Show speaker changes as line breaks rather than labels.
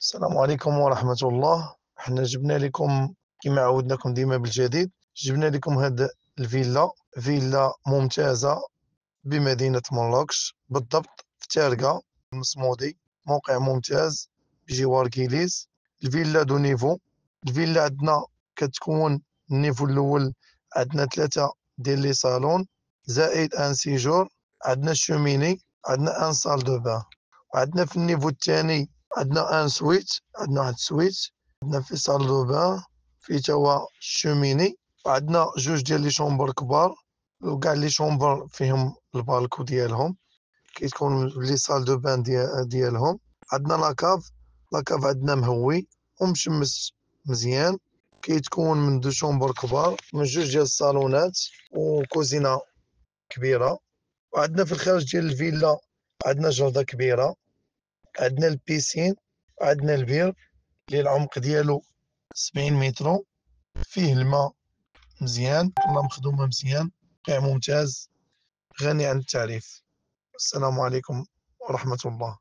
السلام عليكم ورحمة الله. احنا جبنا لكم كما عودناكم ديما بالجديد. جبنا لكم هاد فيلا ممتازة بمدينة مراكش، بالضبط في تارقة المصمودي. موقع ممتاز بجوار كيليز. الفيلا دو نيفو. الفيلا عندنا كتكون النيفو الأول عندنا 3 ديال لي صالون زائد ان سيجور. عندنا شوميني، عندنا ان صال دو بان، وعندنا في النيفو الثاني عندنا ان سويت، عندنا واحد السويت. عندنا في صال دو بان فيه توا شوميني، وعندنا جوج ديال لي شومبر كبار، وكاع لي شومبر فيهم البالكو ديالهم، كيتكون لي صال دو بان ديالهم. عندنا لاكاف عندنا مهوي ومشمس مزيان، كيتكون من 2 شومبر كبار، من جوج ديال الصالونات وكوزينة كبيرة. وعندنا في الخارج ديال الفيلا عندنا جردة كبيرة، عندنا البيسين، عندنا البير اللي العمق ديالو 70 متر، فيه الماء مزيان، كلها مخدومة مزيان، موقع ممتاز غني عن التعريف. السلام عليكم ورحمة الله.